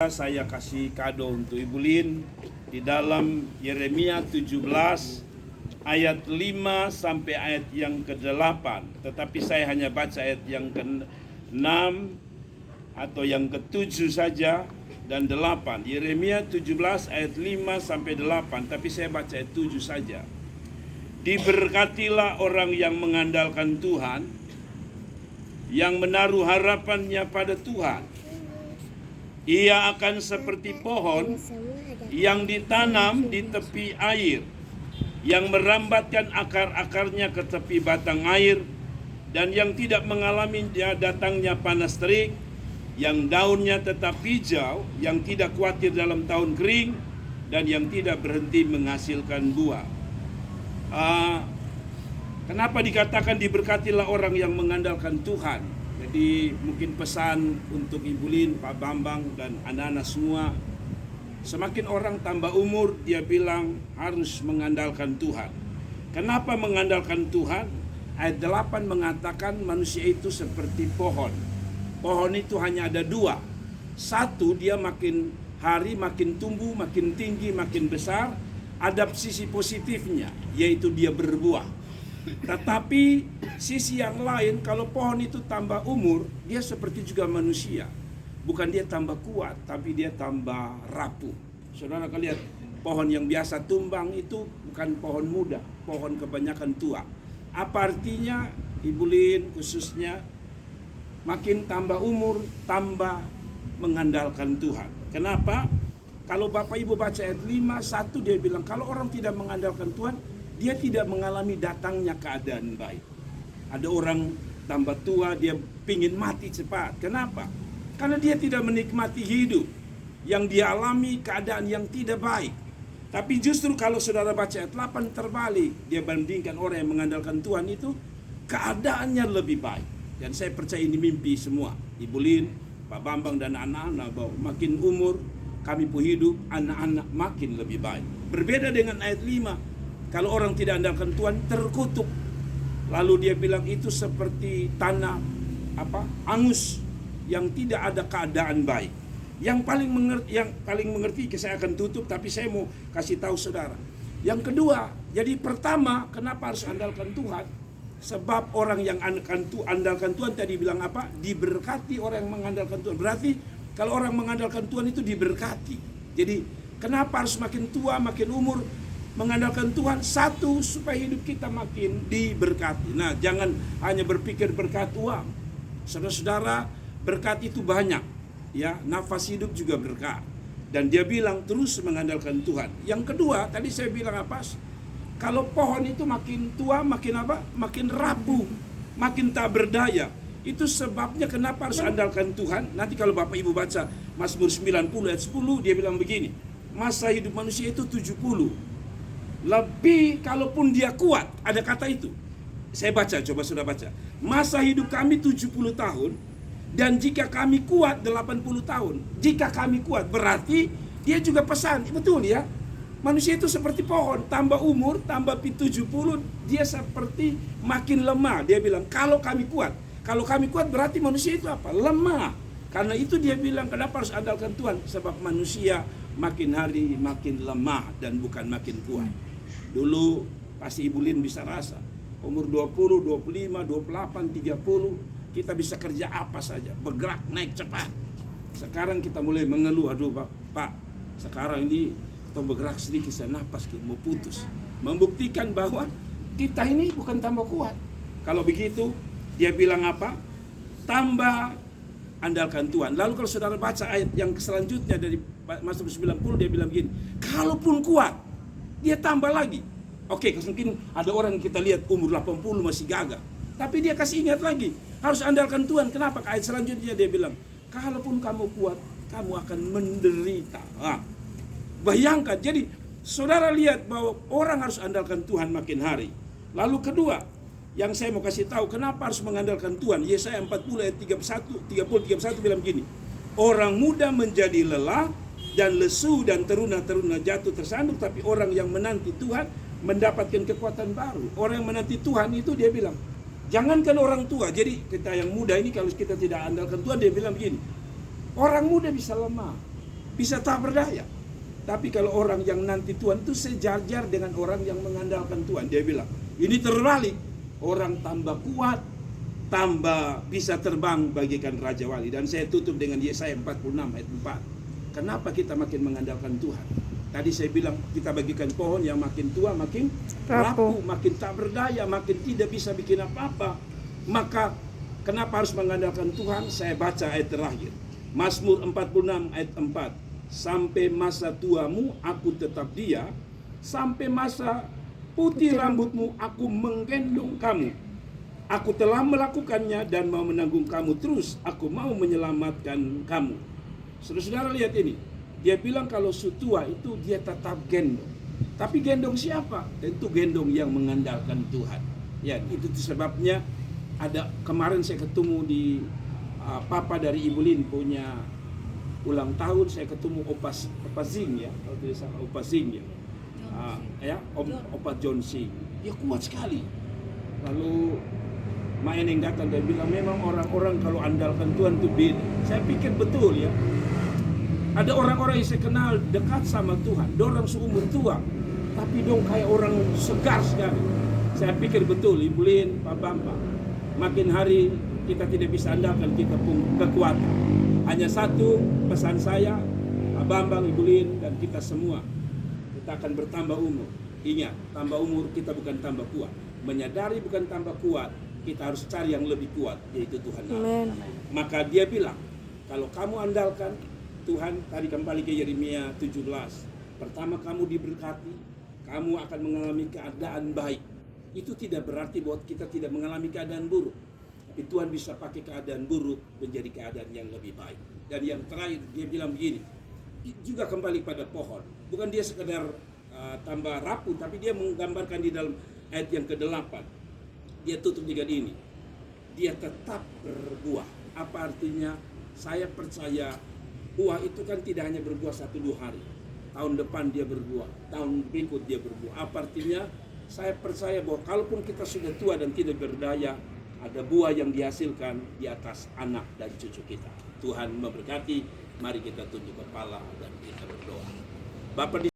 Saudara, saya kasih kado untuk Ibu Lin di dalam Yeremia 17 ayat 5 sampai ayat yang ke-8. Tetapi saya hanya baca ayat yang ke-6 atau yang ke-7 saja dan 8. Yeremia 17 ayat 5 sampai 8, tapi saya baca ayat 7 saja. Diberkatilah orang yang mengandalkan Tuhan, yang menaruh harapannya pada Tuhan. Ia akan seperti pohon yang ditanam di tepi air, yang merambatkan akar-akarnya ke tepi batang air, dan yang tidak mengalami datangnya panas terik, yang daunnya tetap hijau, yang tidak khawatir dalam tahun kering, dan yang tidak berhenti menghasilkan buah. Kenapa dikatakan diberkatilah orang yang mengandalkan Tuhan? Jadi mungkin pesan untuk Ibu Lin, Pak Bambang, dan anak-anak semua. Semakin orang tambah umur, dia bilang harus mengandalkan Tuhan. Kenapa mengandalkan Tuhan? Ayat 8 mengatakan manusia itu seperti pohon. Pohon itu hanya ada dua. Satu, dia makin hari makin tumbuh, makin tinggi, makin besar. Ada sisi positifnya, yaitu dia berbuah. Tetapi sisi yang lain, kalau pohon itu tambah umur, dia seperti juga manusia. Bukan dia tambah kuat, tapi dia tambah rapuh. Saudara lihat, pohon yang biasa tumbang itu bukan pohon muda, pohon kebanyakan tua. Apa artinya? Ibu Lin khususnya, makin tambah umur, tambah mengandalkan Tuhan. Kenapa? Kalau Bapak Ibu baca ayat 5, 1 dia bilang, kalau orang tidak mengandalkan Tuhan, dia tidak mengalami datangnya keadaan baik. Ada orang tambah tua, dia pingin mati cepat. Kenapa? Karena dia tidak menikmati hidup. Yang dia alami keadaan yang tidak baik. Tapi justru kalau saudara baca ayat 8 terbalik, dia bandingkan orang yang mengandalkan Tuhan itu keadaannya lebih baik. Dan saya percaya ini mimpi semua. Ibu Lin, Pak Bambang, dan anak-anak, bahwa makin umur kami pun hidup, anak-anak makin lebih baik. Berbeda dengan ayat 5. Kalau orang tidak andalkan Tuhan, terkutuk. Lalu dia bilang itu seperti tanah angus yang tidak ada keadaan baik. Yang paling mengerti saya akan tutup, tapi saya mau kasih tahu saudara. Yang kedua, jadi pertama, kenapa harus andalkan Tuhan? Sebab orang yang andalkan Tuhan tadi bilang apa? Diberkati orang yang mengandalkan Tuhan. Berarti kalau orang mengandalkan Tuhan itu diberkati. Jadi kenapa harus makin tua, makin umur mengandalkan Tuhan? Satu, supaya hidup kita makin diberkati. Nah, jangan hanya berpikir berkat uang. Saudara-saudara, berkat itu banyak. Ya, nafas hidup juga berkat. Dan dia bilang terus mengandalkan Tuhan. Yang kedua, tadi saya bilang apa? Kalau pohon itu makin tua, makin apa? Makin rapuh, makin tak berdaya. Itu sebabnya kenapa harus andalkan Tuhan. Nanti kalau Bapak Ibu baca Mazmur 90 ayat 10, dia bilang begini. Masa hidup manusia itu 70. Lebih kalaupun dia kuat, ada kata itu. Saya baca, coba sudah baca. Masa hidup kami 70 tahun, dan jika kami kuat 80 tahun. Jika kami kuat, berarti dia juga pesan, betul ya. Manusia itu seperti pohon, tambah umur, tambah 70, dia seperti makin lemah. Dia bilang, kalau kami kuat. Kalau kami kuat berarti manusia itu apa? Lemah. Karena itu dia bilang, kenapa harus andalkan Tuhan? Sebab manusia makin hari makin lemah dan bukan makin kuat. Dulu pasti Ibu Lin bisa rasa, umur 20, 25, 28, 30, kita bisa kerja apa saja, bergerak naik cepat. Sekarang kita mulai mengeluh, aduh Pak, sekarang ini kita bergerak sedikit, saya napas mau putus. Membuktikan bahwa kita ini bukan tambah kuat. Kalau begitu, dia bilang apa? Tambah andalkan Tuhan. Lalu kalau saudara baca ayat yang selanjutnya dari Mazmur 90, dia bilang begini, kalaupun kuat, dia tambah lagi. Oke, mungkin ada orang yang kita lihat umur 80 masih gagah. Tapi dia kasih ingat lagi, harus andalkan Tuhan. Kenapa? Ayat selanjutnya dia bilang, kalaupun kamu kuat, kamu akan menderita. Bayangkan, jadi saudara lihat bahwa orang harus andalkan Tuhan makin hari. Lalu kedua, yang saya mau kasih tahu, kenapa harus mengandalkan Tuhan? Yesaya 40 ayat 31 bilang begini, orang muda menjadi lelah, dan lesu dan teruna-teruna jatuh tersandung, tapi orang yang menanti Tuhan mendapatkan kekuatan baru. Orang yang menanti Tuhan itu dia bilang, jangankan orang tua, jadi kita yang muda ini kalau kita tidak andalkan Tuhan, dia bilang begini, orang muda bisa lemah, bisa tak berdaya. Tapi kalau orang yang nanti Tuhan itu sejajar dengan orang yang mengandalkan Tuhan. Dia bilang, ini terbalik. Orang tambah kuat, tambah bisa terbang bagikan Raja Wali. Dan saya tutup dengan Yesaya 46 ayat 4. Kenapa kita makin mengandalkan Tuhan? Tadi saya bilang kita bagikan pohon yang makin tua makin rapuh, makin tak berdaya, makin tidak bisa bikin apa-apa. Maka kenapa harus mengandalkan Tuhan? Saya baca ayat terakhir. Mazmur 46 ayat 4. Sampai masa tuamu aku tetap dia, sampai masa putih rambutmu aku menggendong kamu. Aku telah melakukannya dan mau menanggung kamu terus. Aku mau menyelamatkan kamu. Saudara-saudara lihat ini. Dia bilang kalau sutua itu dia tetap gendong. Tapi gendong siapa? Tentu gendong yang mengandalkan Tuhan. Ya, itu sebabnya ada kemarin saya ketemu di papa dari Ibu Lin punya ulang tahun, saya ketemu Opa Zing ya, kalau tidak salah Opa Zing ya. Opa John Sing. Dia kuat sekali. Lalu Main yang datang dan bilang memang orang-orang kalau andalkan Tuhan itu beda. Saya pikir betul ya. Ada orang-orang yang saya kenal dekat sama Tuhan, dorang seumur tua, tapi dong kayak orang segar sekali. Saya pikir betul, Ibu Lin, Pak Bambang, makin hari kita tidak bisa andalkan kita pun kekuatan. Hanya satu pesan saya, Pak Bambang, Ibu Lin, dan kita semua, kita akan bertambah umur. Ingat, tambah umur kita bukan tambah kuat. Menyadari bukan tambah kuat, kita harus cari yang lebih kuat, yaitu Tuhan Allah. Maka dia bilang, kalau kamu andalkan Tuhan, tadi kembali ke Yeremia 17. Pertama kamu diberkati, kamu akan mengalami keadaan baik. Itu tidak berarti bahwa kita tidak mengalami keadaan buruk. Tapi Tuhan bisa pakai keadaan buruk menjadi keadaan yang lebih baik. Dan yang terakhir dia bilang begini, juga kembali pada pohon. Bukan dia sekedar tambah rapuh, tapi dia menggambarkan di dalam ayat yang ke-8. Dia tutup dengan ini. Dia tetap berbuah. Apa artinya? Saya percaya buah itu kan tidak hanya berbuah 1-2 hari. Tahun depan dia berbuah, tahun berikut dia berbuah. Apa artinya? Saya percaya bahwa kalaupun kita sudah tua dan tidak berdaya, ada buah yang dihasilkan di atas anak dan cucu kita. Tuhan memberkati. Mari kita tunduk kepala dan kita berdoa. Bapak